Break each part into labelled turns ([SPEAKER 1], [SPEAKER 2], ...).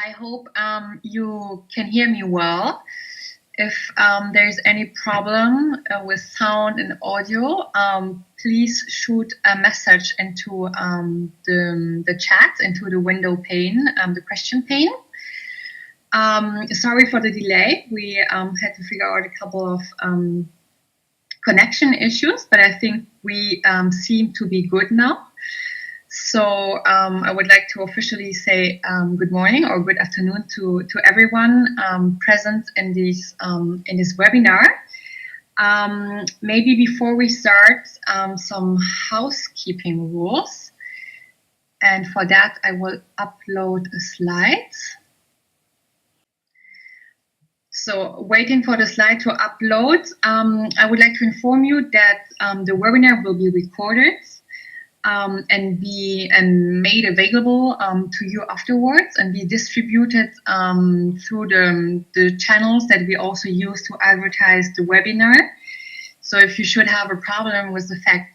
[SPEAKER 1] I hope you can hear me well. If there's any problem with sound and audio, please shoot a message into the chat, into the window pane, the question pane. Sorry for the delay. We had to figure out a couple of connection issues, but I think we seem to be good now. So I would like to officially say good morning or good afternoon to everyone present in this webinar. Maybe before we start, some housekeeping rules. And for that, I will upload a slide. So waiting for the slide to upload, I would like to inform you that the webinar will be recorded and made available to you afterwards and be distributed through the channels that we also use to advertise the webinar. So if you should have a problem with the fact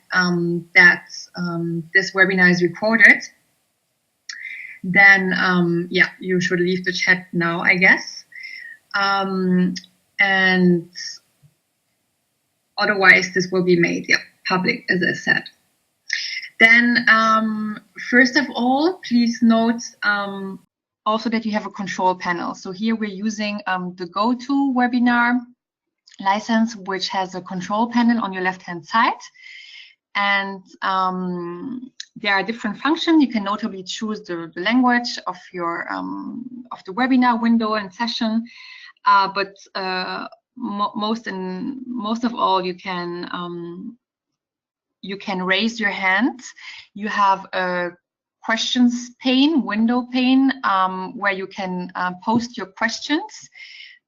[SPEAKER 1] that this webinar is recorded, then yeah, you should leave the chat now, I guess. And otherwise, this will be made public, as I said. Then, first of all, please note also that you have a control panel. So here we're using the GoToWebinar license, which has a control panel on your left-hand side. And there are different functions. You can notably choose the language of your of the webinar window and session. But most of all, you can raise your hand. You have a questions pane, window pane, where you can post your questions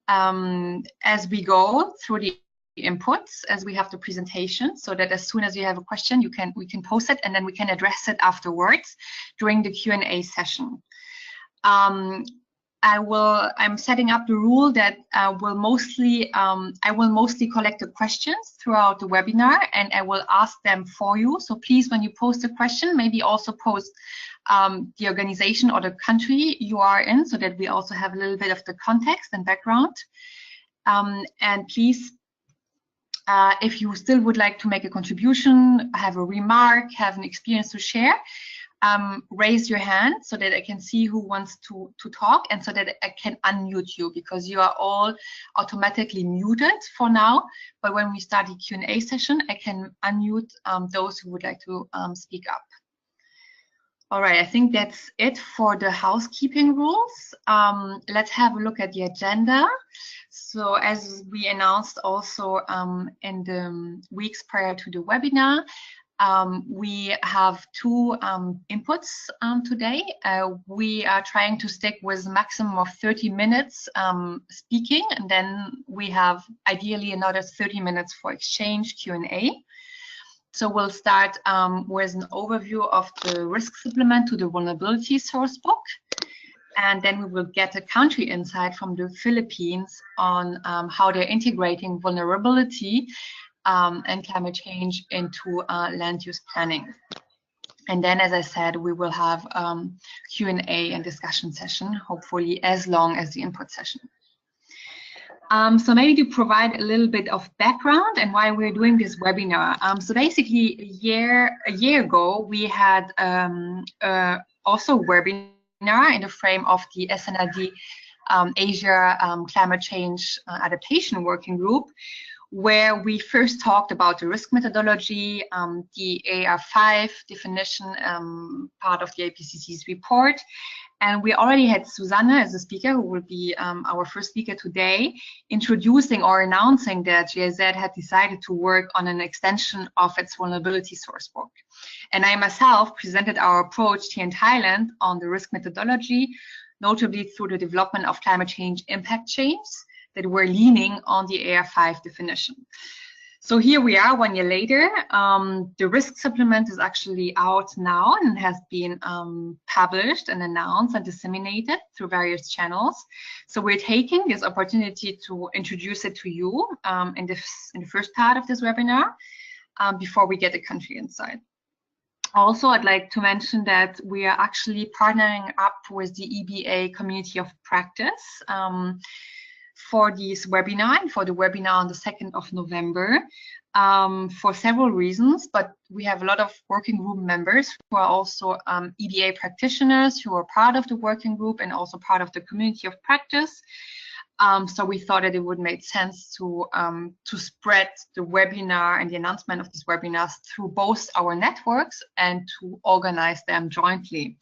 [SPEAKER 1] as we go through the inputs, as we have the presentation, so that as soon as you have a question, we can post it and then we can address it afterwards during the Q&A session. I'm setting up the rule that I will mostly collect the questions throughout the webinar and I will ask them for you. So please, when you post a question, maybe also post the organization or the country you are in, so that we also have a little bit of the context and background. And please, if you still would like to make a contribution, have a remark, have an experience to share, raise your hand so that I can see who wants to talk and so that I can unmute you, because you are all automatically muted for now. But when we start the Q&A session, I can unmute those who would like to speak up. All right, I think that's it for the housekeeping rules. Let's have a look at the agenda. So as we announced also in the weeks prior to the webinar, we have two inputs today. We are trying to stick with a maximum of 30 minutes speaking, and then we have ideally another 30 minutes for exchange Q&A. So we'll start with an overview of the risk supplement to the vulnerability source book. And then we will get a country insight from the Philippines on how they're integrating vulnerability and climate change into land use planning. And then, as I said, we will have Q&A and discussion session, hopefully as long as the input session. So maybe to provide a little bit of background and why we're doing this webinar. So basically, a year ago, we had also a webinar in the frame of the SNLD Asia Climate Change Adaptation Working Group, where we first talked about the risk methodology, the AR5 definition, part of the IPCC's report. And we already had Susanne as a speaker, who will be our first speaker today, introducing or announcing that GIZ had decided to work on an extension of its vulnerability source book. And I myself presented our approach here in Thailand on the risk methodology, notably through the development of climate change impact chains that were leaning on the AR5 definition. So here we are 1 year later. The risk supplement is actually out now and has been published and announced and disseminated through various channels. So we're taking this opportunity to introduce it to you in the first part of this webinar before we get the country insight. Also, I'd like to mention that we are actually partnering up with the EBA Community of Practice for this webinar and for the webinar on the 2nd of November for several reasons, but we have a lot of working group members who are also EBA practitioners who are part of the working group and also part of the Community of Practice. So we thought that it would make sense to spread the webinar and the announcement of these webinars through both our networks and to organize them jointly.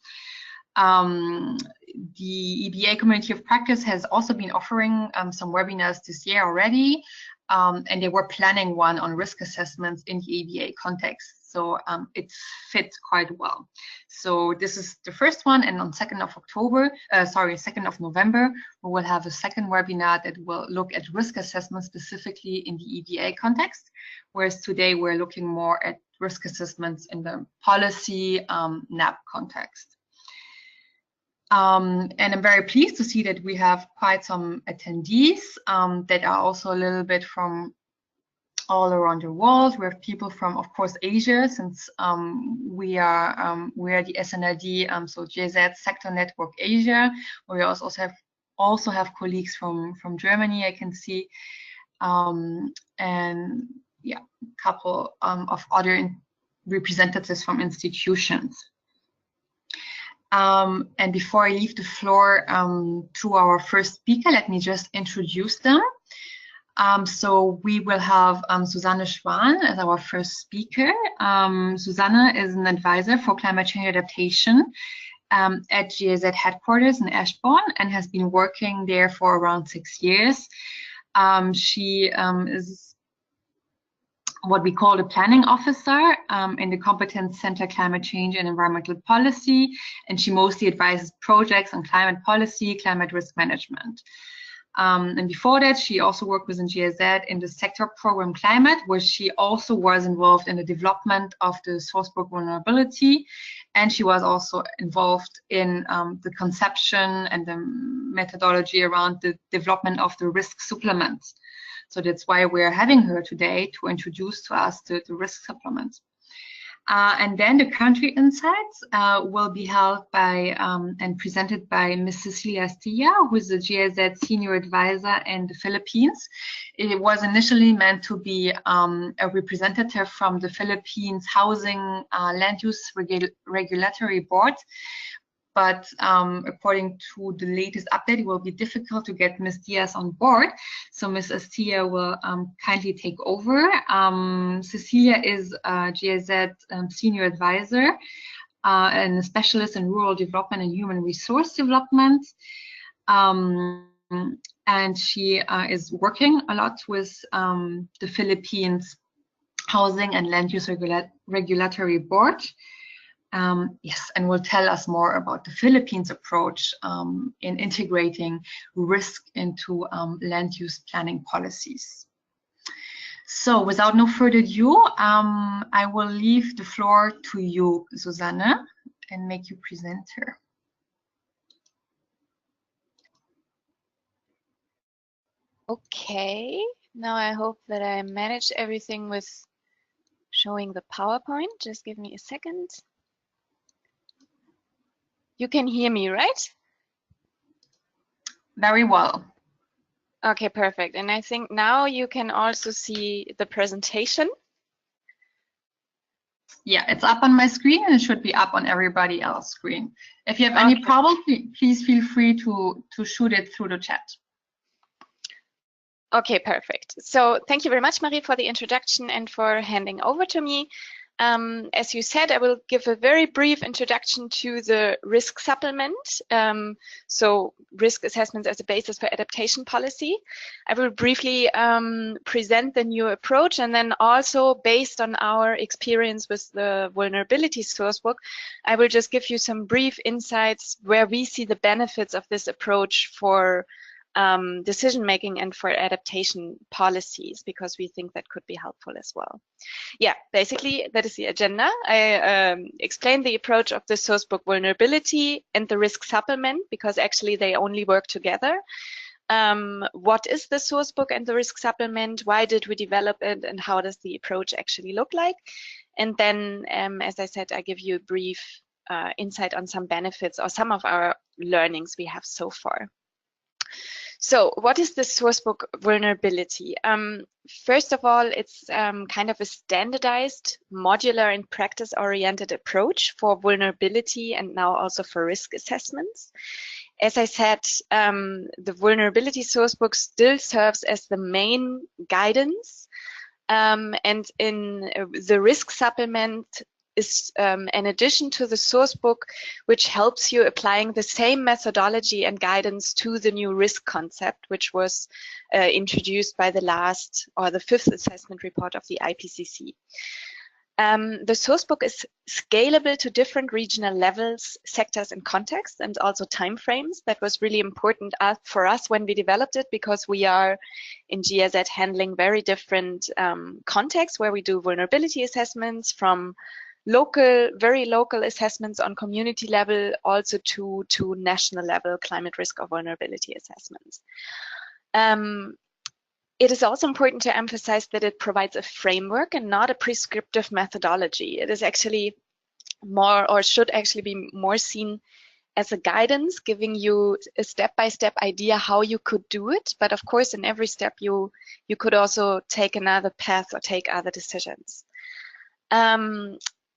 [SPEAKER 1] The EBA Community of Practice has also been offering some webinars this year already, and they were planning one on risk assessments in the EBA context. So it fits quite well. So this is the first one, and on 2nd of November, we will have a second webinar that will look at risk assessment specifically in the EBA context, whereas today we're looking more at risk assessments in the policy NAP context. And I'm very pleased to see that we have quite some attendees that are also a little bit from all around the world. We have people from, of course, Asia, since we are the SNID, so GIZ Sector Network Asia. We also have colleagues from Germany, I can see, and yeah, a couple of other representatives from institutions. And before I leave the floor to our first speaker, let me just introduce them. So we will have Susanne Schwan as our first speaker. Susanne is an advisor for climate change adaptation at GIZ headquarters in Ashbourne and has been working there for around 6 years. She is what we call a planning officer in the Competence Center Climate Change and Environmental Policy, and she mostly advises projects on climate policy, climate risk management. And before that, she also worked within GIZ in the sector program Climate, where she also was involved in the development of the sourcebook vulnerability, and she was also involved in the conception and the methodology around the development of the risk supplements. So that's why we're having her today to introduce to us the risk supplements. And then the country insights will be held by and presented by Ms. Cecilia Astilla, who is the GIZ senior advisor in the Philippines. It was initially meant to be a representative from the Philippines Housing Land Use Regulatory Board. But according to the latest update, it will be difficult to get Ms. Diaz on board. So Ms. Astilla will kindly take over. Cecilia is a GIZ senior advisor and a specialist in rural development and human resource development. And she is working a lot with the Philippines Housing and Land Use Regulatory Board. Yes, and will tell us more about the Philippines approach in integrating risk into land use planning policies. So without no further ado, I will leave the floor to you, Susanne, and make you present her.
[SPEAKER 2] Okay, now I hope that I managed everything with showing the PowerPoint. Just give me a second. You can hear me, right?
[SPEAKER 1] Very well.
[SPEAKER 2] Okay, perfect. And I think now you can also see the presentation.
[SPEAKER 1] Yeah, it's up on my screen and it should be up on everybody else's screen. If you have any problem, please feel free to shoot it through the chat.
[SPEAKER 2] Okay, perfect. So thank you very much, Marie, for the introduction and for handing over to me. As you said, I will give a very brief introduction to the risk supplement. So risk assessments as a basis for adaptation policy. I will briefly present the new approach, and then also based on our experience with the vulnerability sourcebook, I will just give you some brief insights where we see the benefits of this approach for decision-making and for adaptation policies, because we think that could be helpful as well. Yeah, basically that is the agenda. I explained the approach of the sourcebook vulnerability and the risk supplement, because actually they only work together. What is the sourcebook and the risk supplement? Why did we develop it, and how does the approach actually look like? And then, as I said, I give you a brief insight on some benefits or some of our learnings we have so far. So what is the sourcebook vulnerability? First of all, it's kind of a standardized, modular and practice-oriented approach for vulnerability and now also for risk assessments. As I said, the vulnerability sourcebook still serves as the main guidance, and in the risk supplement is an addition to the source book, which helps you applying the same methodology and guidance to the new risk concept, which was introduced by the last or the 5th assessment report of the IPCC. The source book is scalable to different regional levels, sectors and contexts, and also timeframes. That was really important for us when we developed it, because we are in GIZ handling very different contexts where we do vulnerability assessments, from local, very local assessments on community level, also to national level climate risk or vulnerability assessments. It is also important to emphasize that it provides a framework and not a prescriptive methodology. It is actually more, or should actually be more seen as a guidance, giving you a step-by-step idea how you could do it. But of course, in every step, you could also take another path or take other decisions.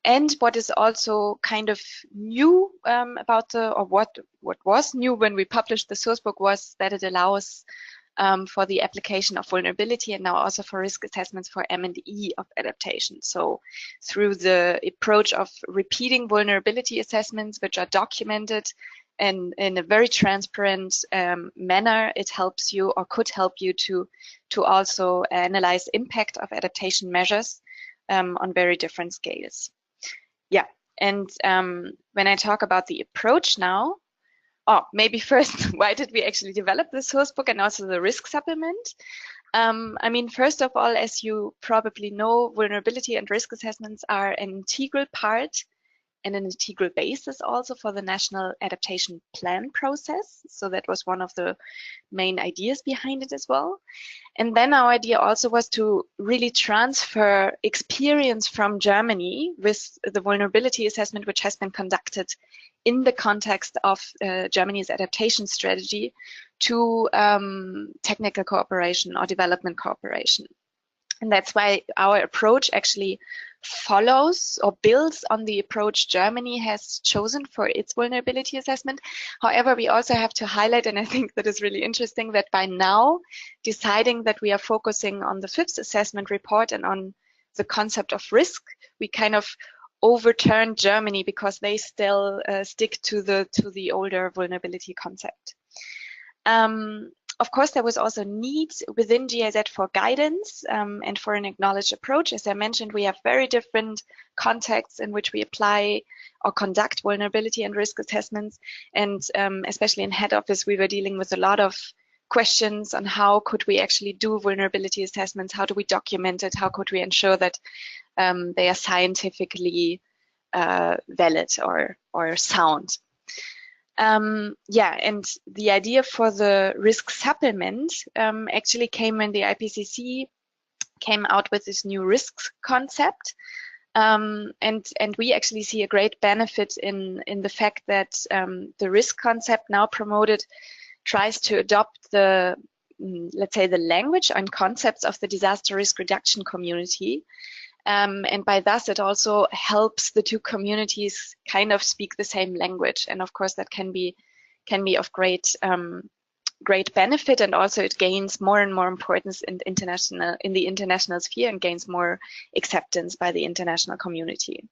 [SPEAKER 2] And what is also kind of new about what was new when we published the source book was that it allows for the application of vulnerability and now also for risk assessments for M&E of adaptation. So through the approach of repeating vulnerability assessments, which are documented and in a very transparent manner, it helps you or could help you to also analyze impact of adaptation measures on very different scales. Yeah, and when I talk about the approach now, maybe first, why did we actually develop the source book and also the risk supplement? I mean, first of all, as you probably know, vulnerability and risk assessments are an integral part and an integral basis also for the National Adaptation Plan process. So that was one of the main ideas behind it as well. And then our idea also was to really transfer experience from Germany with the vulnerability assessment, which has been conducted in the context of Germany's adaptation strategy, to technical cooperation or development cooperation. And that's why our approach actually follows or builds on the approach Germany has chosen for its vulnerability assessment. However, we also have to highlight, and I think that is really interesting, that by now deciding that we are focusing on the 5th assessment report and on the concept of risk, we kind of overturned Germany because they still stick to the older vulnerability concept. Of course, there was also need within GIZ for guidance and for an acknowledged approach. As I mentioned, we have very different contexts in which we apply or conduct vulnerability and risk assessments. And especially in head office, we were dealing with a lot of questions on how could we actually do vulnerability assessments, how do we document it, how could we ensure that they are scientifically valid or sound. Yeah, and the idea for the risk supplement actually came when the IPCC came out with this new risks concept. And we actually see a great benefit in the fact that the risk concept now promoted tries to adopt the, let's say, the language and concepts of the disaster risk reduction community. And by thus, it also helps the two communities kind of speak the same language. And of course, that can be of great benefit. And also, it gains more and more importance in the international sphere and gains more acceptance by the international community.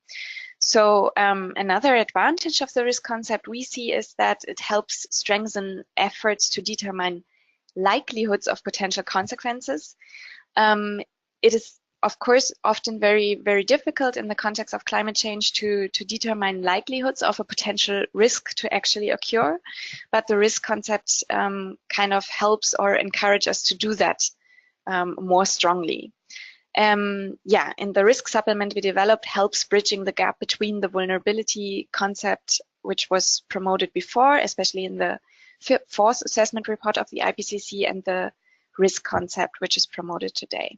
[SPEAKER 2] So another advantage of the risk concept we see is that it helps strengthen efforts to determine likelihoods of potential consequences. It is, of course, often very, very difficult in the context of climate change to determine likelihoods of a potential risk to actually occur, but the risk concept kind of helps or encourages us to do that more strongly. Yeah, and the risk supplement we developed helps bridging the gap between the vulnerability concept, which was promoted before, especially in the 4th assessment report of the IPCC, and the risk concept, which is promoted today.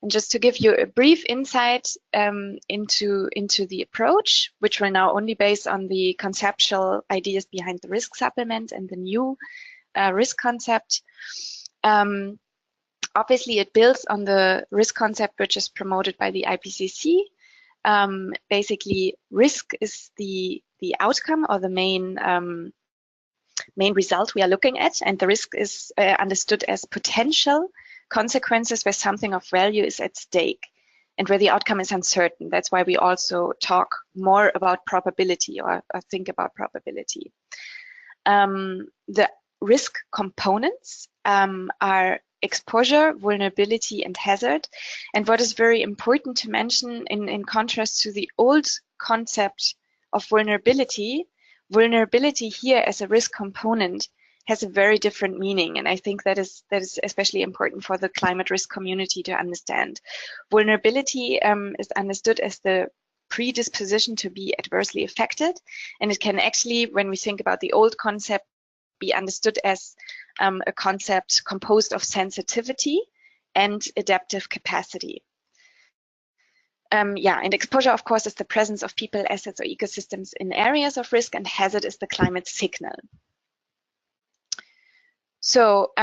[SPEAKER 2] And just to give you a brief insight into the approach, which will now only based on the conceptual ideas behind the risk supplement and the new risk concept. Obviously, it builds on the risk concept which is promoted by the IPCC. Basically, risk is the outcome or the main result we are looking at, and the risk is understood as potential consequences where something of value is at stake and where the outcome is uncertain. That's why we also talk more about probability or think about probability. The risk components are exposure, vulnerability, and hazard. And what is very important to mention in contrast to the old concept of vulnerability, vulnerability here as a risk component has a very different meaning, and I think that is especially important for the climate risk community to understand. Vulnerability is understood as the predisposition to be adversely affected, and it can actually, when we think about the old concept, be understood as a concept composed of sensitivity and adaptive capacity. And exposure, of course, is the presence of people, assets, or ecosystems in areas of risk, and hazard is the climate signal. So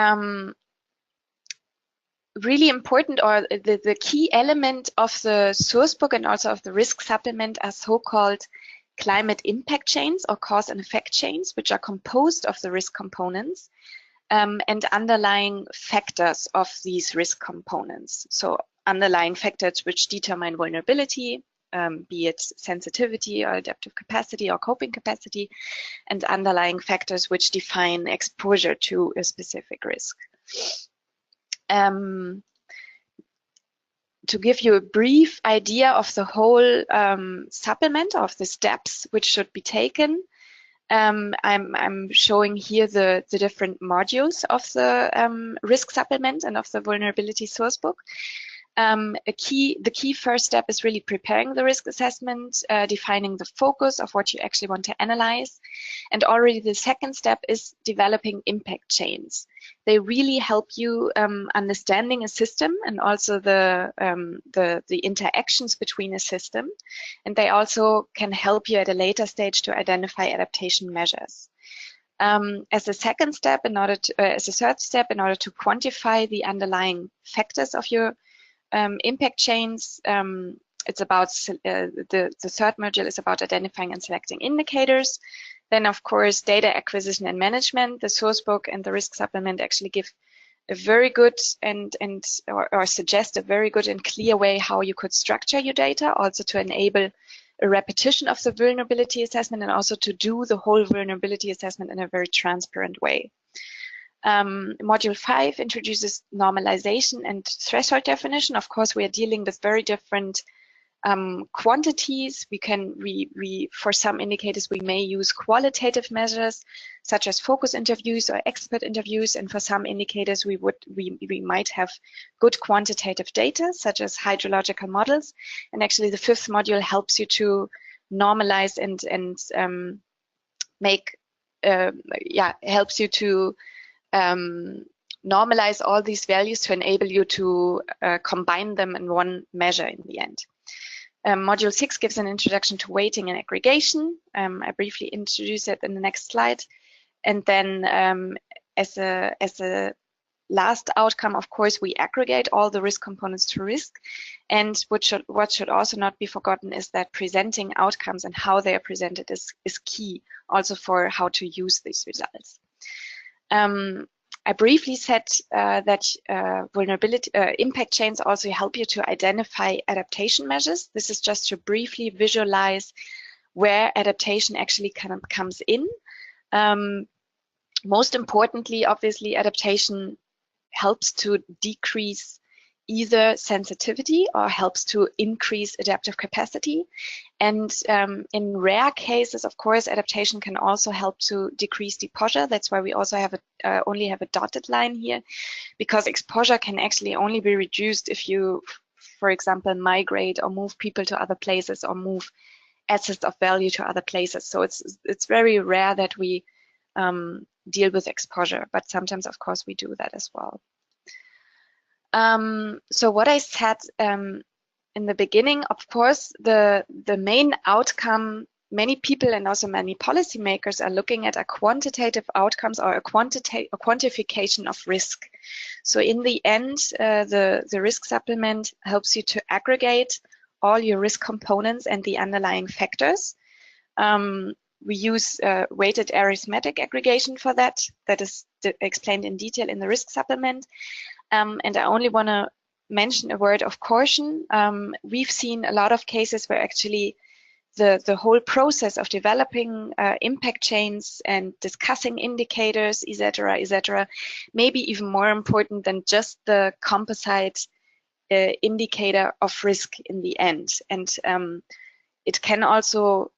[SPEAKER 2] really important, or the key element of the source book and also of the risk supplement are so-called climate impact chains or cause and effect chains, which are composed of the risk components and underlying factors of these risk components. So underlying factors which determine vulnerability, be it sensitivity or adaptive capacity or coping capacity, and underlying factors which define exposure to a specific risk. To give you a brief idea of the whole supplement of the steps which should be taken, I'm showing here the different modules of the risk supplement and of the vulnerability source book. The key first step is really preparing the risk assessment, defining the focus of what you actually want to analyze. And already the second step is developing impact chains. They really help you understanding a system and also the interactions between a system. And they also can help you at a later stage to identify adaptation measures. As a second step, as a third step, in order to quantify the underlying factors of your impact chains, it's about the third module is about identifying and selecting indicators. Then, of course, data acquisition and management. The source book and the risk supplement actually give a very good or suggest a very good and clear way how you could structure your data, also to enable a repetition of the vulnerability assessment and also to do the whole vulnerability assessment in a very transparent way. Module 5 introduces normalization and threshold definition. Of course, we are dealing with very different quantities. For some indicators, we may use qualitative measures such as focus interviews or expert interviews, and for some indicators, we might have good quantitative data such as hydrological models. And actually, the fifth module helps you to normalize and helps you to normalize all these values to enable you to combine them in one measure in the end. Module 6 gives an introduction to weighting and aggregation. I briefly introduce it in the next slide. And then as a last outcome, of course, we aggregate all the risk components to risk. And what should also not be forgotten is that presenting outcomes and how they are presented is key also for how to use these results. I briefly said that vulnerability impact chains also help you to identify adaptation measures. This is just to briefly visualize where adaptation actually kind of comes in. Most importantly, obviously, adaptation helps to decrease either sensitivity or helps to increase adaptive capacity. And in rare cases, of course, adaptation can also help to decrease deposure. That's why we also have only have a dotted line here, because exposure can actually only be reduced if you, for example, migrate or move people to other places or move assets of value to other places. So it's very rare that we deal with exposure, but sometimes, of course, we do that as well. So what I said in the beginning, of course, the main outcome, many people and also many policymakers are looking at a quantitative outcomes or a quantification of risk. So in the end, the risk supplement helps you to aggregate all your risk components and the underlying factors. We use weighted arithmetic aggregation for that. That is explained in detail in the risk supplement. And I only want to mention a word of caution. We've seen a lot of cases where actually the whole process of developing impact chains and discussing indicators, etc., may be even more important than just the composite indicator of risk in the end. And it can also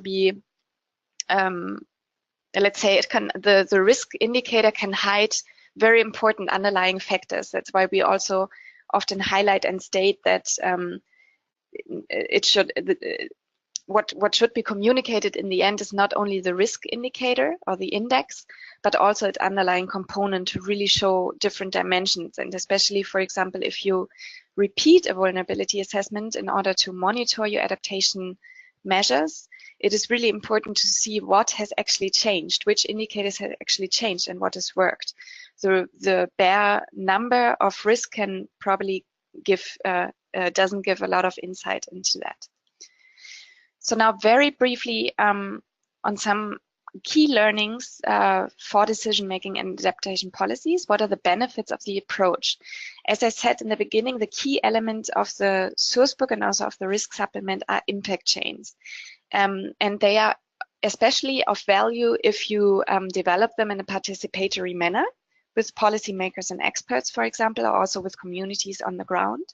[SPEAKER 2] be, let's say, the risk indicator can hide very important underlying factors. That's why we also often highlight and state that what should be communicated in the end is not only the risk indicator or the index, but also its underlying component to really show different dimensions. And especially, for example, if you repeat a vulnerability assessment in order to monitor your adaptation measures, it is really important to see what has actually changed, which indicators have actually changed and what has worked. The bare number of risk can probably doesn't give a lot of insight into that. So now very briefly on some key learnings for decision-making and adaptation policies. What are the benefits of the approach? As I said in the beginning, the key elements of the source book and also of the risk supplement are impact chains. And they are especially of value if you develop them in a participatory manner with policymakers and experts, for example, or also with communities on the ground.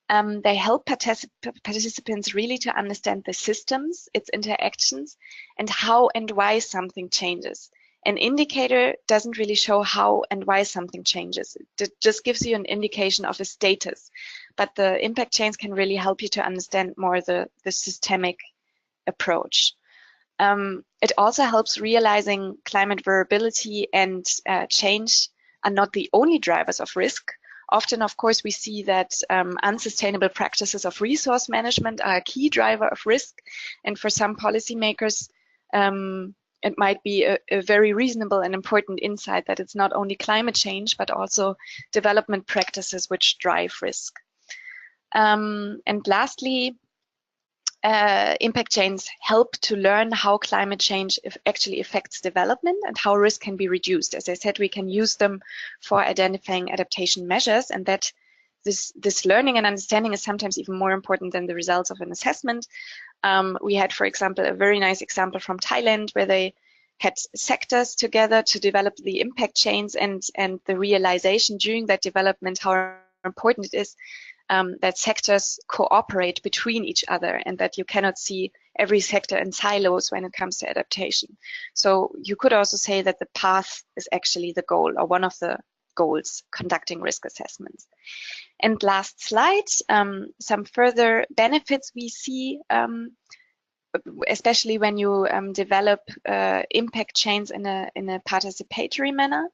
[SPEAKER 2] They help participants really to understand the systems, its interactions, and how and why something changes. An indicator doesn't really show how and why something changes. It just gives you an indication of a status. But the impact chains can really help you to understand more the systemic approach. It also helps realizing climate variability and change are not the only drivers of risk. Often, of course, we see that unsustainable practices of resource management are a key driver of risk. And for some policymakers, it might be a very reasonable and important insight that it's not only climate change, but also development practices which drive risk. And lastly, impact chains help to learn how climate change actually affects development and how risk can be reduced. As I said, we can use them for identifying adaptation measures, and that this learning and understanding is sometimes even more important than the results of an assessment. We had, for example, a very nice example from Thailand where they had sectors together to develop the impact chains and the realization during that development how important it is that sectors cooperate between each other and that you cannot see every sector in silos when it comes to adaptation. So you could also say that the path is actually the goal or one of the goals conducting risk assessments. And last slide, some further benefits we see, especially when you develop impact chains in a participatory manner.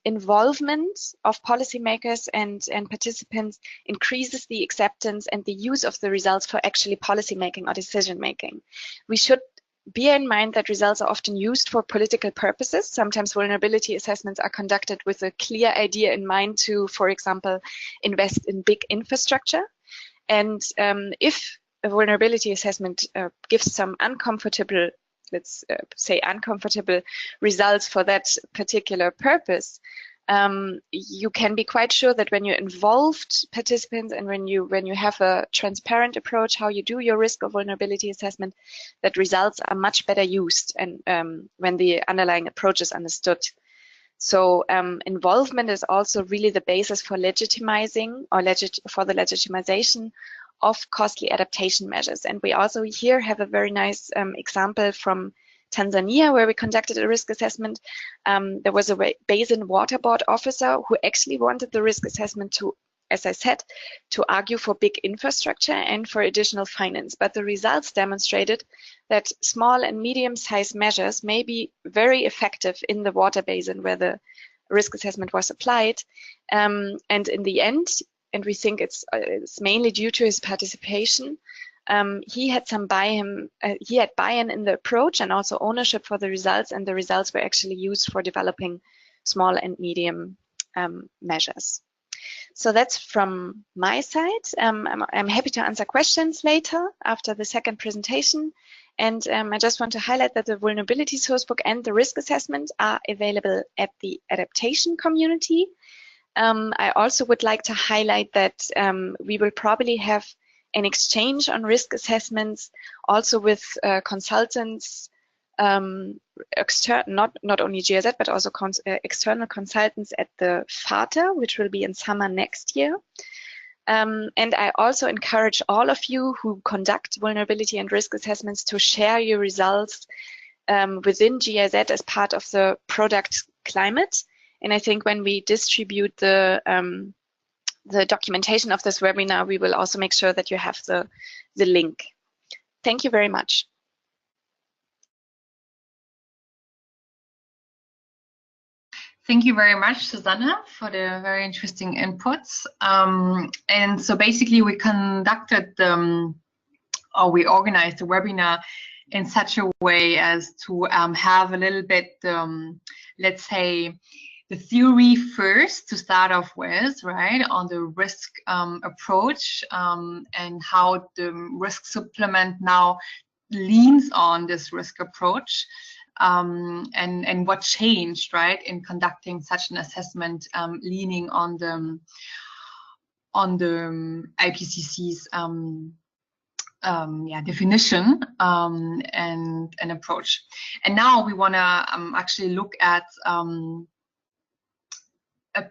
[SPEAKER 2] Involvement of policymakers and participants increases the acceptance and the use of the results for actually policymaking or decision making. We should bear in mind that results are often used for political purposes. Sometimes vulnerability assessments are conducted with a clear idea in mind to, for example, invest in big infrastructure. And if a vulnerability assessment gives some uncomfortable, let's say uncomfortable results for that particular purpose, you can be quite sure that when you involved participants and when you have a transparent approach how you do your risk or vulnerability assessment, that results are much better used and when the underlying approach is understood. So involvement is also really the basis for legitimizing or for the legitimization of costly adaptation measures. And we also here have a very nice example from Tanzania, where we conducted a risk assessment. There was a basin water board officer who actually wanted the risk assessment to, as I said, to argue for big infrastructure and for additional finance. But the results demonstrated that small and medium-sized measures may be very effective in the water basin where the risk assessment was applied. And in the end, and we think it's mainly due to his participation, he had buy-in in the approach and also ownership for the results, and the results were actually used for developing small and medium measures. So that's from my side. I'm happy to answer questions later after the second presentation. And I just want to highlight that the vulnerability sourcebook and the risk assessment are available at the adaptation community. I also would like to highlight that we will probably have an exchange on risk assessments also with consultants, not only GIZ, but also external consultants at the FATA, which will be in summer next year. And I also encourage all of you who conduct vulnerability and risk assessments to share your results within GIZ as part of the product climate. And I think when we distribute the documentation of this webinar, we will also make sure that you have the link. Thank you very much.
[SPEAKER 1] Thank you very much, Susanna, for the very interesting inputs. And so basically we conducted or we organized the webinar in such a way as to have a little bit, let's say, the theory first to start off with, right, on the risk approach and how the risk supplement now leans on this risk approach. And what changed, right, in conducting such an assessment, leaning on the IPCC's definition and approach. And now we want to actually look at a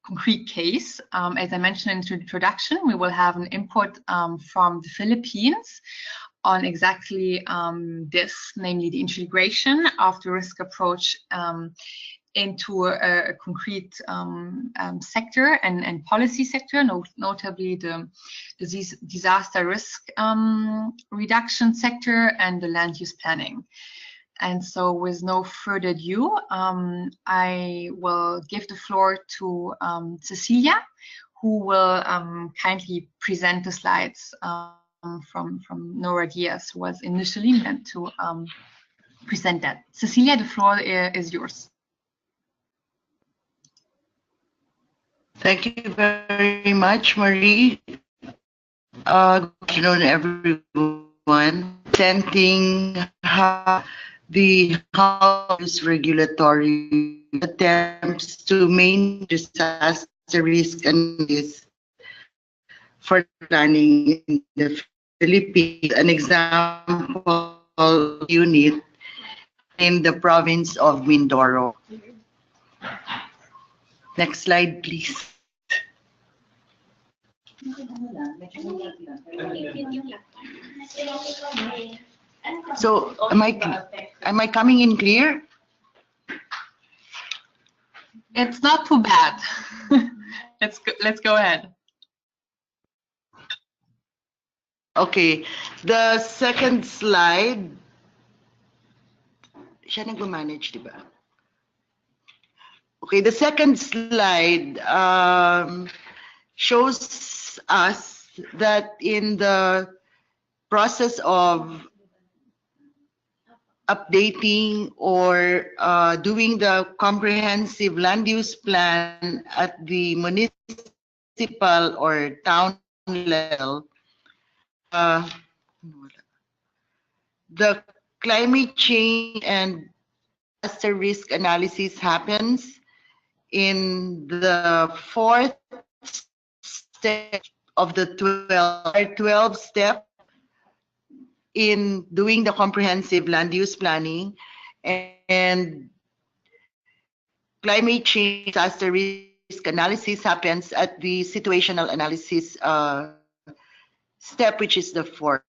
[SPEAKER 1] concrete case. As I mentioned in the introduction, we will have an input from the Philippines on exactly this, namely the integration of the risk approach into a concrete sector and policy sector, notably the disaster risk reduction sector and the land use planning. And so with no further ado, I will give the floor to Cecilia, who will kindly present the slides from Nora Diaz, who was initially meant to present that. Cecilia, the floor is yours.
[SPEAKER 3] Thank you very much, Marie. Good afternoon, everyone. Presenting how the House regulatory attempts to maintain disaster risk analysis for planning in the Philippines, an example unit in the province of Mindoro. Next slide, please. So, am I coming in clear?
[SPEAKER 1] It's not too bad. Let's go ahead.
[SPEAKER 3] Okay, the second slide. Siya nag-manage, di ba? Okay, the second slide shows us that in the process of updating or doing the comprehensive land use plan at the municipal or town level, the climate change and disaster risk analysis happens in the fourth step of the 12 step in doing the comprehensive land use planning, and climate change disaster risk analysis happens at the situational analysis step, which is the fourth.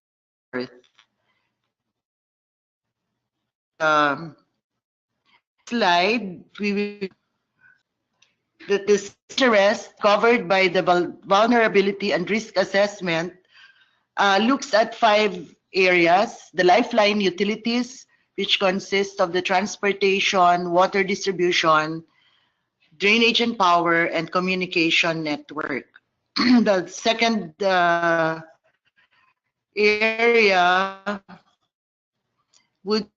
[SPEAKER 3] Slide, we will the disaster risk covered by the vulnerability and risk assessment looks at 5 areas: the lifeline utilities, which consist of the transportation, water distribution, drainage and power, and communication network. The second area would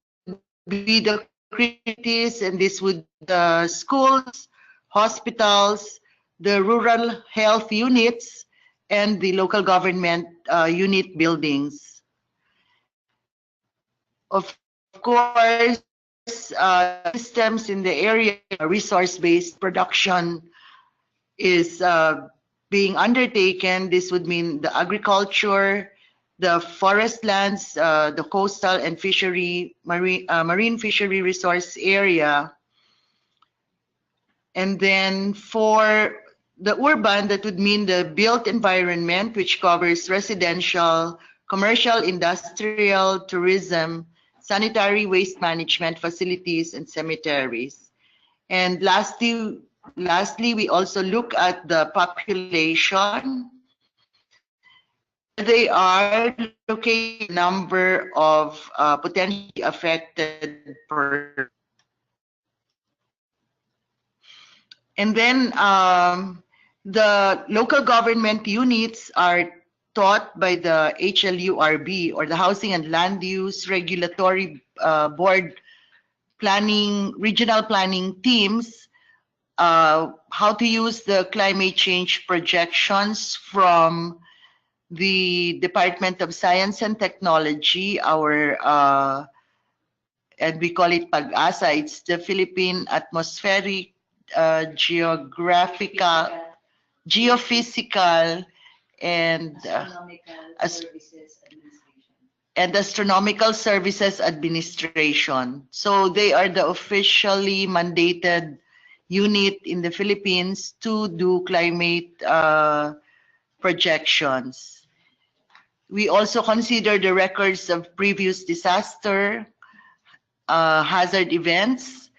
[SPEAKER 3] be the communities, and this would be the schools, hospitals, the rural health units, and the local government unit buildings. Of course, the systems in the area, resource-based production is being undertaken. This would mean the agriculture, the forest lands, the coastal and marine fishery resource area. And then for the urban, that would mean the built environment, which covers residential, commercial, industrial, tourism, sanitary waste management facilities, and cemeteries. And lastly, we also look at the population, where they are located, number of potentially affected persons. And then the local government units are taught by the HLURB, or the Housing and Land Use Regulatory Board planning, regional planning teams, how to use the climate change projections from the Department of Science and Technology, our and we call it PAG-ASA. It's the Philippine Atmospheric Geophysical and Astronomical Services Administration. So they are the officially mandated unit in the Philippines to do climate projections. We also consider the records of previous disaster, hazard events,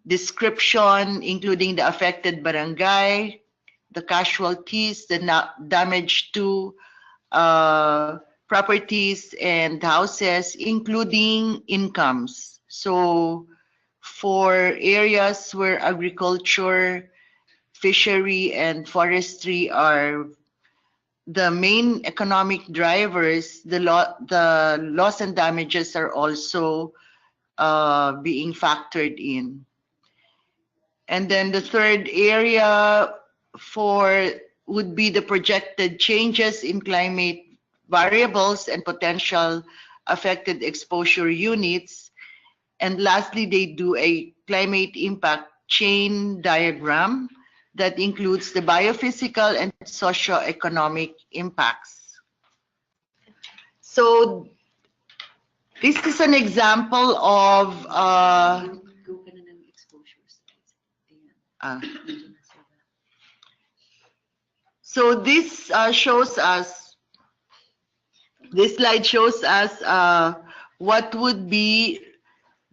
[SPEAKER 3] description, including the affected barangay, the casualties, the damage to properties and houses, including incomes. So for areas where agriculture, fishery, and forestry are the main economic drivers, the loss and damages are also being factored in. And then the third area would be the projected changes in climate variables and potential affected exposure units. And lastly, they do a climate impact chain diagram that includes the biophysical and socio-economic impacts. So this is an example of so this shows us, this slide shows us what would be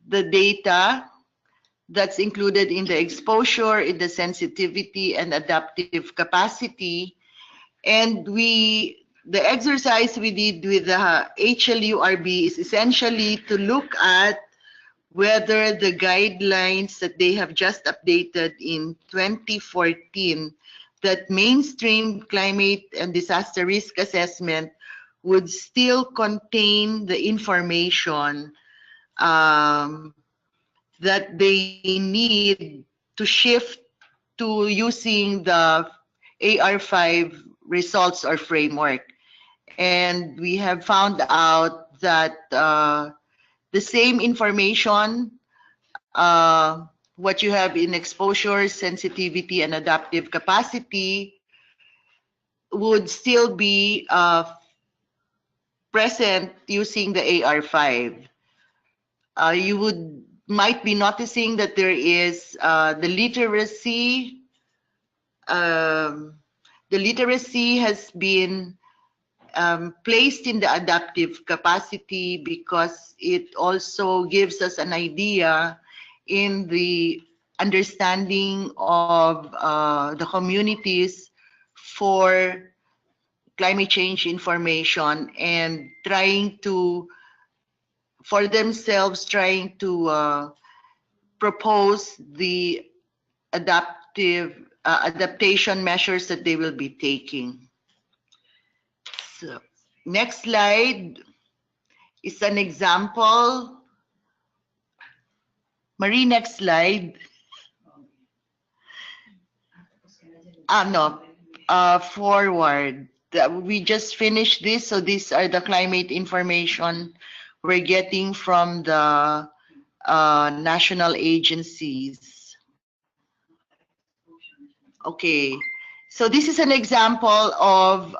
[SPEAKER 3] the data that's included in the exposure, in the sensitivity and adaptive capacity. And the exercise we did with the HLURB is essentially to look at whether the guidelines that they have just updated in 2014, that mainstream climate and disaster risk assessment would still contain the information that they need to shift to using the AR5 results or framework. And we have found out that the same information, what you have in exposure, sensitivity, and adaptive capacity would still be present using the AR5. You might be noticing that there is the literacy. The literacy has been placed in the adaptive capacity because it also gives us an idea in the understanding of the communities for climate change information and trying to, for themselves, trying to propose the adaptation measures that they will be taking. So, next slide is an example. Marie, next slide. No, forward. We just finished this, so these are the climate information we're getting from the national agencies. Okay, so this is an example of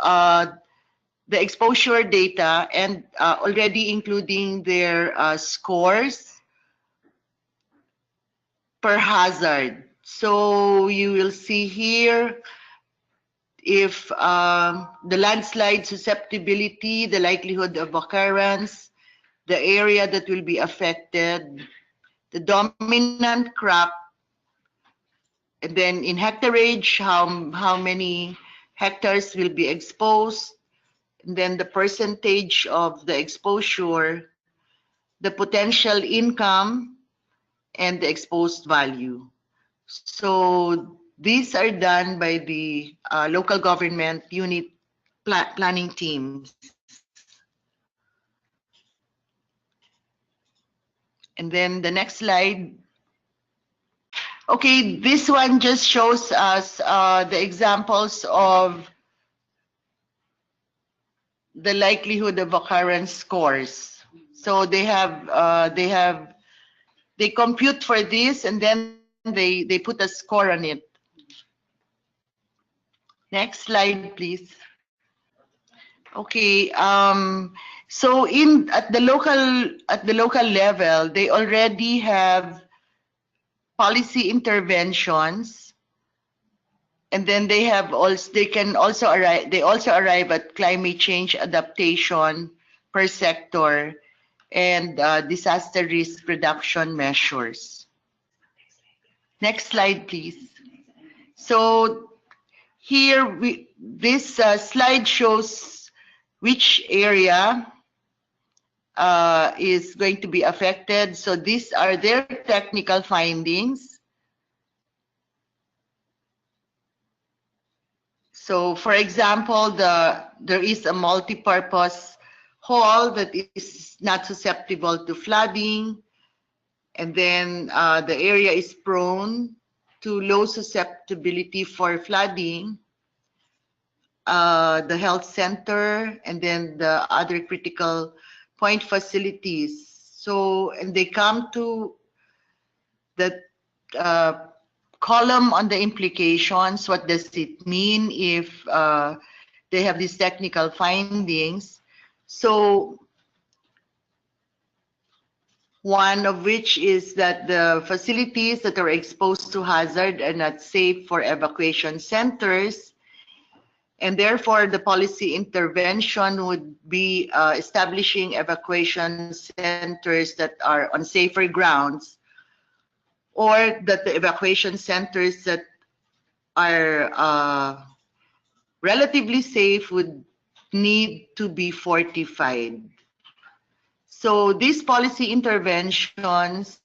[SPEAKER 3] the exposure data and already including their scores per hazard. So you will see here if the landslide susceptibility, the likelihood of occurrence, the area that will be affected, the dominant crop, and then in hectareage, how many hectares will be exposed, and then the percentage of the exposure, the potential income, and the exposed value. So these are done by the local government unit planning teams. And then the next slide. Okay, this one just shows us the examples of the likelihood of occurrence scores. So they compute for this and then they put a score on it. Next slide, please. Okay, so at the local level, they already have policy interventions, and then they also arrive at climate change adaptation per sector and disaster risk reduction measures. Next slide, please. So here this slide shows which area is going to be affected. So these are their technical findings. So for example, there is a multi-purpose hall that is not susceptible to flooding, and then the area is prone to low susceptibility for flooding, the health center, and then the other critical point facilities. So, and they come to the column on the implications. What does it mean if they have these technical findings? So one of which is that the facilities that are exposed to hazard are not safe for evacuation centers, and therefore the policy intervention would be establishing evacuation centers that are on safer grounds, or that the evacuation centers that are relatively safe would need to be fortified. So these policy interventions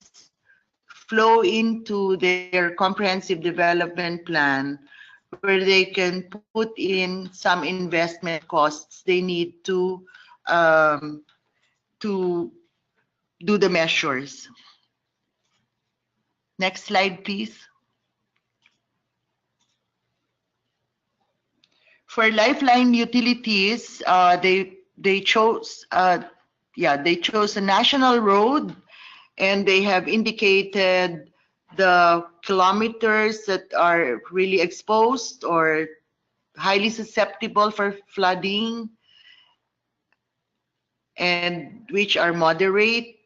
[SPEAKER 3] flow into their comprehensive development plan, where they can put in some investment costs they need to do the measures. Next slide, please. For lifeline utilities, they chose a national road, and they have indicated the kilometers that are really exposed or highly susceptible for flooding, and which are moderate.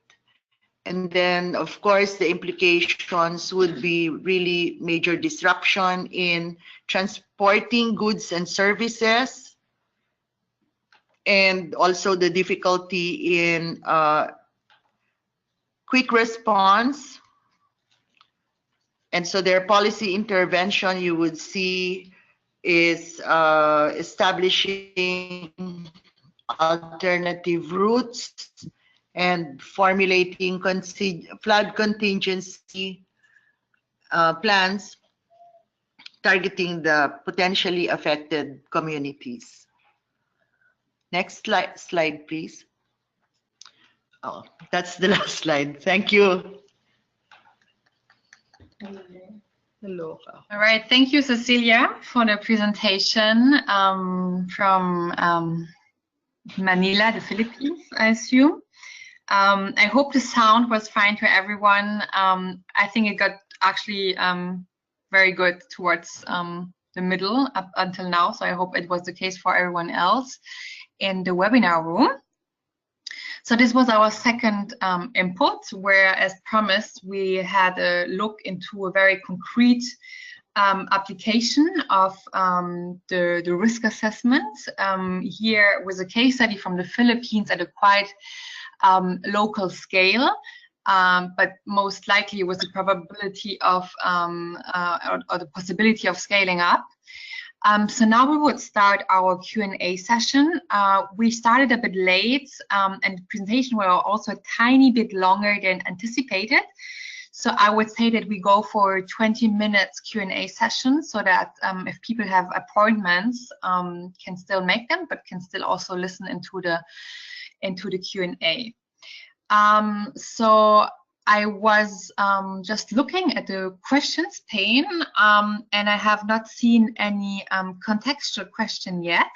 [SPEAKER 3] And then, of course, the implications would be really major disruption in transporting goods and services, and also the difficulty in quick response. And so their policy intervention, you would see, is establishing alternative routes and formulating flood contingency plans, targeting the potentially affected communities. Next slide, please. Oh, that's the last slide. Thank you. Hello.
[SPEAKER 1] All right, thank you, Cecilia, for the presentation from Manila, the Philippines, I assume. I hope the sound was fine to everyone. I think it got actually very good towards the middle up until now, so I hope it was the case for everyone else in the webinar room. So this was our second input, where, as promised, we had a look into a very concrete application of the risk assessment. Here was a case study from the Philippines at a quite local scale, but most likely it was the probability of or the possibility of scaling up. So now we would start our Q&A session. We started a bit late, and the presentation were also a tiny bit longer than anticipated. So I would say that we go for 20 minutes Q&A session, so that if people have appointments, can still make them, but can still also listen into the Q&A. So I was just looking at the questions pane, and I have not seen any contextual question yet.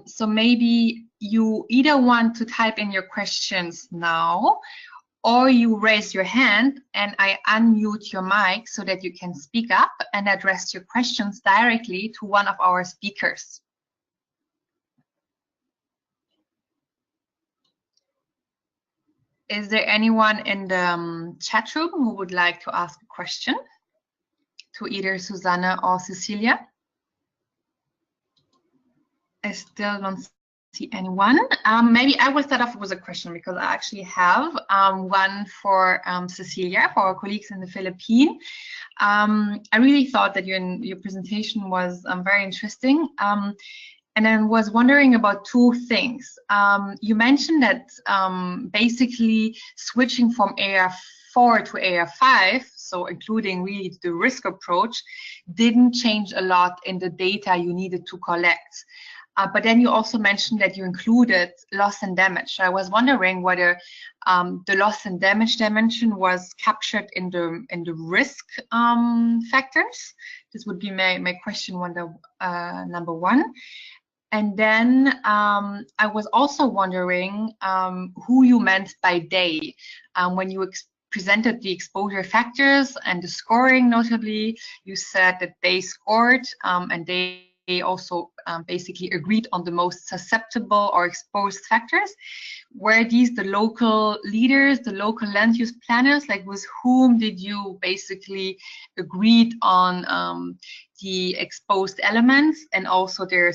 [SPEAKER 1] So maybe you either want to type in your questions now, or you raise your hand and I unmute your mic so that you can speak up and address your questions directly to one of our speakers. Is there anyone in the chat room who would like to ask a question to either Susanna or Cecilia? I still don't see anyone. Maybe I will start off with a question, because I actually have one for Cecilia, for our colleagues in the Philippines. I really thought that your presentation was very interesting. And I was wondering about two things. You mentioned that basically switching from AR4 to AR5, so including really the risk approach, didn't change a lot in the data you needed to collect. But then you also mentioned that you included loss and damage. So I was wondering whether the loss and damage dimension was captured in the risk factors. This would be my question number one. And then I was also wondering who you meant by they. When you presented the exposure factors and the scoring, notably, you said that they scored and they also basically agreed on the most susceptible or exposed factors. Were these the local leaders, the local land use planners? Like, with whom did you basically agreed on the exposed elements and also their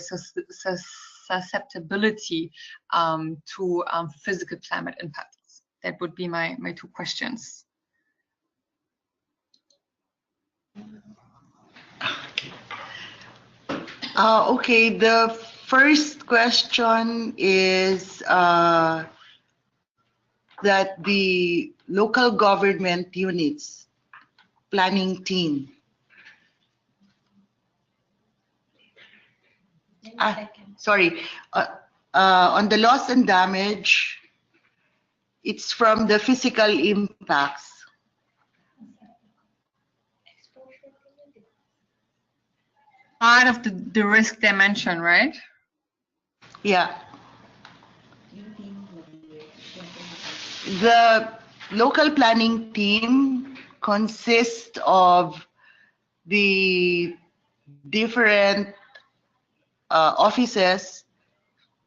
[SPEAKER 1] susceptibility to physical climate impacts? That would be my two questions.
[SPEAKER 3] Okay, the first question is that the local government units planning team. Sorry, on the loss and damage, it's from the physical impacts.
[SPEAKER 1] Part of the risk dimension, right?
[SPEAKER 3] Yeah. The local planning team consists of the different offices,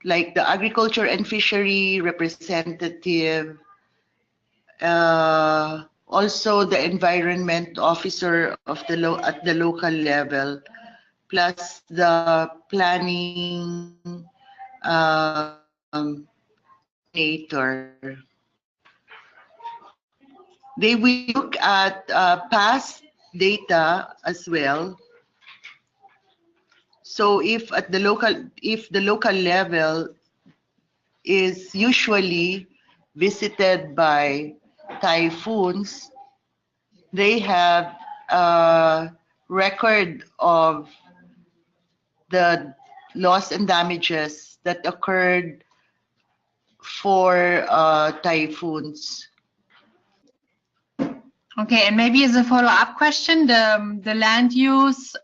[SPEAKER 3] like the agriculture and fishery representative, also the environment officer of at the local level, plus the planning coordinator. They will look at past data as well. So if the local level is usually visited by typhoons, they have record of the loss and damages that occurred for typhoons.
[SPEAKER 1] Okay, and maybe as a follow-up question, the land use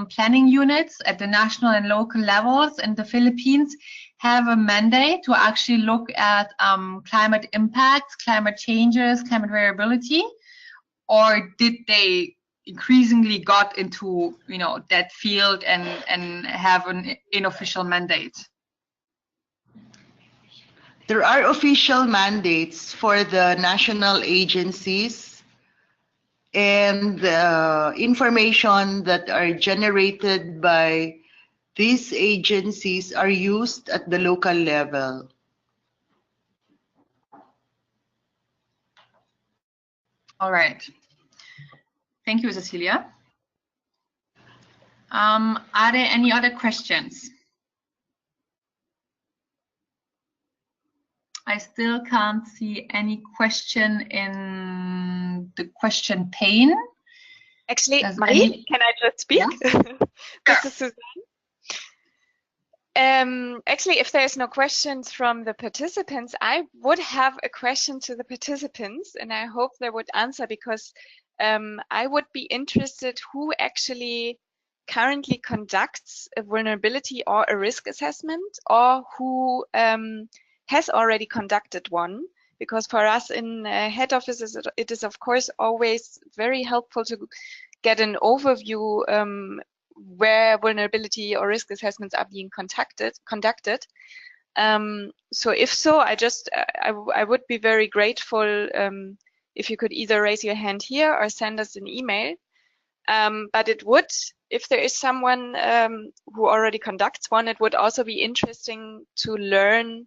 [SPEAKER 1] planning units at the national and local levels in the Philippines have a mandate to actually look at climate impacts, climate changes, climate variability, or did they increasingly got into that field and have an unofficial mandate?
[SPEAKER 3] There are official mandates for the national agencies, and information that are generated by these agencies are used at the local level.
[SPEAKER 1] All right. Thank you, Cecilia. Are there any other questions? I still can't see any question in the question pane.
[SPEAKER 2] Actually, Marie, can I just speak?
[SPEAKER 1] Yeah.
[SPEAKER 2] This is Suzanne. Actually, if there's no questions from the participants, I would have a question to the participants, and I hope they would answer, because I would be interested who actually currently conducts a vulnerability or a risk assessment, or who has already conducted one. Because for us in head offices, it is of course always very helpful to get an overview where vulnerability or risk assessments are being conducted. So if so, I would be very grateful if you could either raise your hand here or send us an email. But it would, if there is someone who already conducts one, it would also be interesting to learn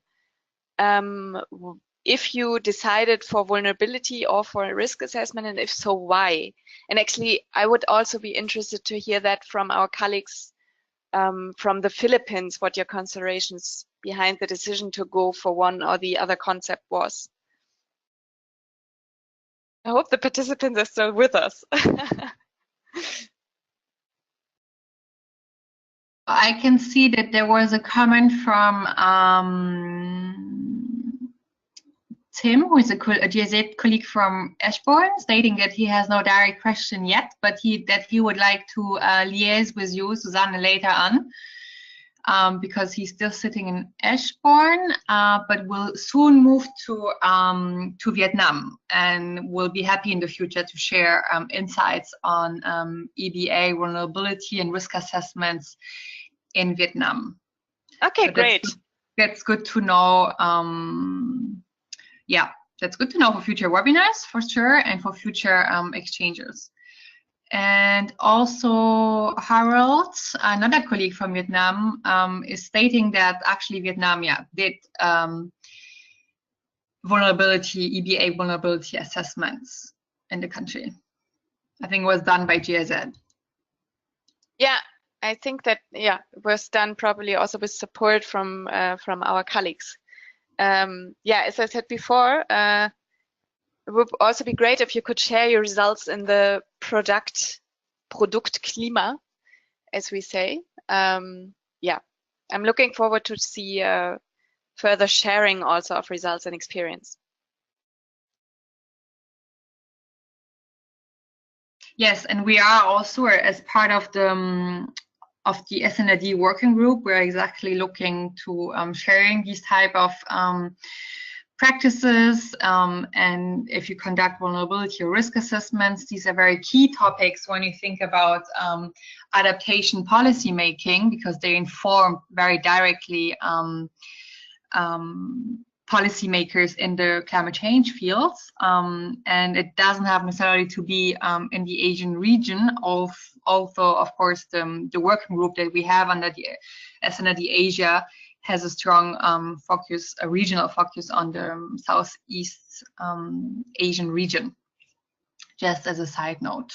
[SPEAKER 2] if you decided for vulnerability or for a risk assessment, and if so, why? And actually, I would also be interested to hear that from our colleagues from the Philippines, what your considerations behind the decision to go for one or the other concept was. I hope the participants are still with us.
[SPEAKER 1] I can see that there was a comment from Tim, who is a GIZ colleague from Ashbourne, stating that he has no direct question yet, but that he would like to liaise with you, Susanne, later on, because he's still sitting in Ashbourne, but will soon move to Vietnam, and will be happy in the future to share insights on EBA vulnerability and risk assessments in Vietnam.
[SPEAKER 2] Okay,
[SPEAKER 1] so
[SPEAKER 2] great.
[SPEAKER 1] That's good to know. Yeah, that's good to know for future webinars, for sure, and for future exchanges. And also Harold, another colleague from Vietnam, is stating that actually Vietnam, did EBA vulnerability assessments in the country. I think it was done by GIZ.
[SPEAKER 2] Yeah, I think that, it was done probably also with support from our colleagues. As I said before, it would also be great if you could share your results in the Produktklima, as we say. I'm looking forward to see further sharing also of results and experience.
[SPEAKER 1] Yes, and we are also, as part of the SNID working group, we're exactly looking to sharing these type of practices, and if you conduct vulnerability or risk assessments, these are very key topics when you think about adaptation policy making, because they inform very directly policymakers in the climate change fields, and it doesn't have necessarily to be in the Asian region. Although, of course, the working group that we have under the SNID Asia has a strong focus, a regional focus on the Southeast Asian region, just as a side note.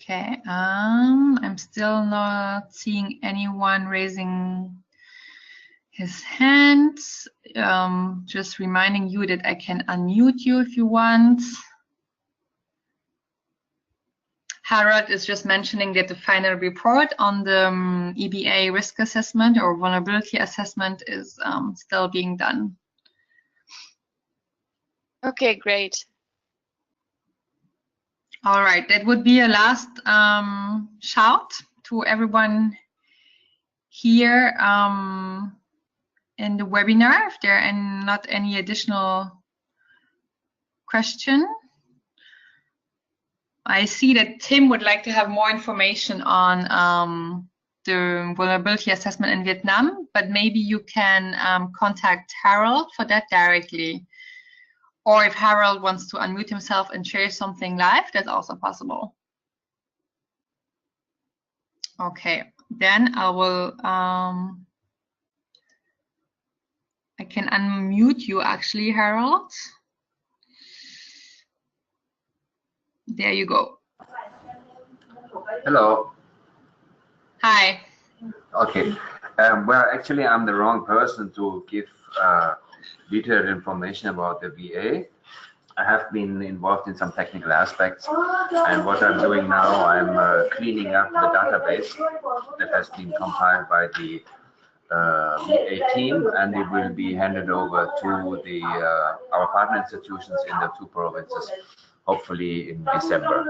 [SPEAKER 1] Okay, I'm still not seeing anyone raising his hand. Just reminding you that I can unmute you if you want. Harold is just mentioning that the final report on the EBA risk assessment or vulnerability assessment is still being done.
[SPEAKER 2] Okay, great.
[SPEAKER 1] All right, that would be a last shout to everyone here in the webinar. If there are not any additional question. I see that Tim would like to have more information on the vulnerability assessment in Vietnam, but maybe you can contact Harold for that directly. Or if Harold wants to unmute himself and share something live, that's also possible. Okay, then I will, I can unmute you actually, Harold. There you go.
[SPEAKER 4] Hello.
[SPEAKER 1] Hi.
[SPEAKER 4] Okay. Well, actually, I'm the wrong person to give detailed information about the VA. I have been involved in some technical aspects, and what I'm doing now, I'm cleaning up the database that has been compiled by the VA team, and it will be handed over to the our partner institutions in the 2 provinces, hopefully in December.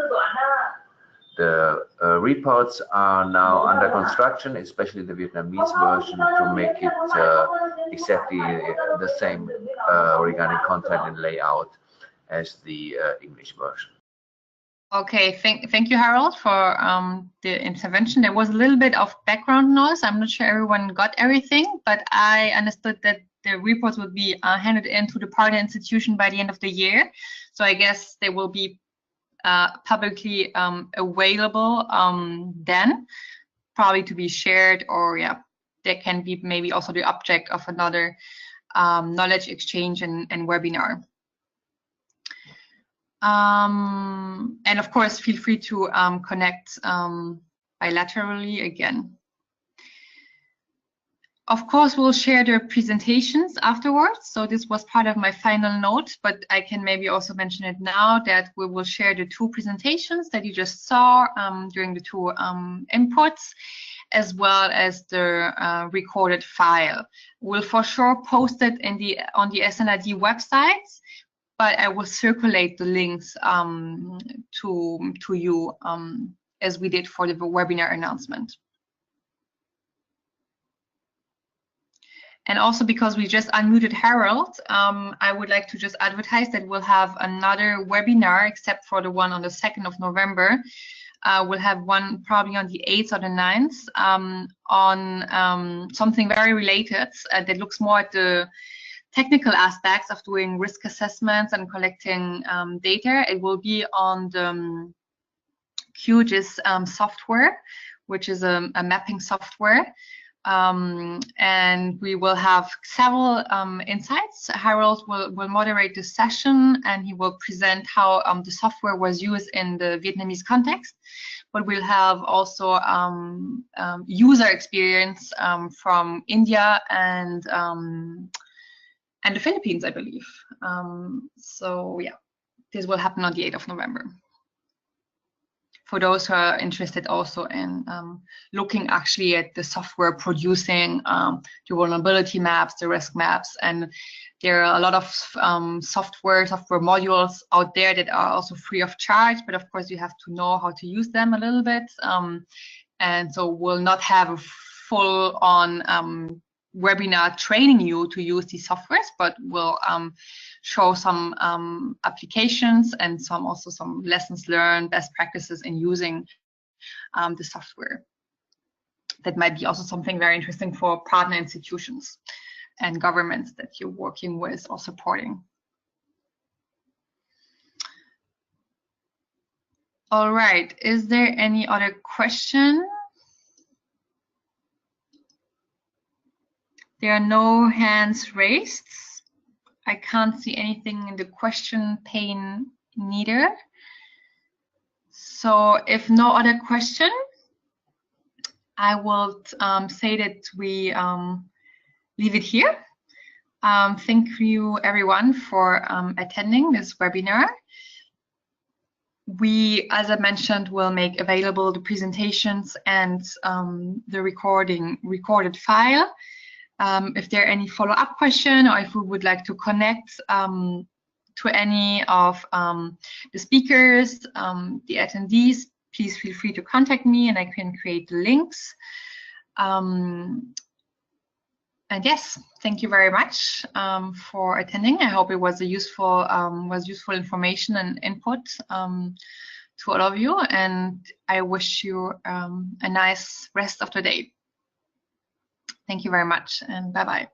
[SPEAKER 4] The reports are now under construction, especially the Vietnamese version, to make it exactly the same regarding content and layout as the English version.
[SPEAKER 1] Okay, thank you, Harold, for the intervention. There was a little bit of background noise. I'm not sure everyone got everything, but I understood that the reports would be handed in to the partner institution by the end of the year. So I guess they will be publicly available then, probably to be shared, or yeah, they can be maybe also the object of another knowledge exchange and webinar. And of course, feel free to connect bilaterally again. Of course, we'll share the presentations afterwards. So this was part of my final note, but I can maybe also mention it now that we will share the 2 presentations that you just saw during the 2 inputs, as well as the recorded file. We'll for sure post it in on the SNID websites, but I will circulate the links to you as we did for the webinar announcement. And also, because we just unmuted Harold, I would like to just advertise that we'll have another webinar, except for the one on the 2nd of November. We'll have one probably on the 8th or the 9th on something very related that looks more at the technical aspects of doing risk assessments and collecting data. It will be on the QGIS software, which is a mapping software. And we will have several insights. Harold will moderate the session, and he will present how the software was used in the Vietnamese context. But we'll have also user experience from India and the Philippines, I believe. So yeah, this will happen on the 8th of November. For those who are interested also in looking actually at the software producing the vulnerability maps, the risk maps, and there are a lot of software modules out there that are also free of charge, but of course you have to know how to use them a little bit. And so we'll not have a full-on webinar training you to use these softwares, but we'll show some applications and also some lessons learned, best practices in using the software. That might be also something very interesting for partner institutions and governments that you're working with or supporting. All right, is there any other question? There are no hands raised. I can't see anything in the question pane neither. So if no other question, I will say that we leave it here. Thank you everyone for attending this webinar. We, as I mentioned, will make available the presentations and the recorded file. If there are any follow-up question, or if we would like to connect to any of the speakers, the attendees, please feel free to contact me and I can create the links. And yes, thank you very much for attending. I hope it was a useful information and input to all of you, and I wish you a nice rest of the day. Thank you very much, and bye-bye.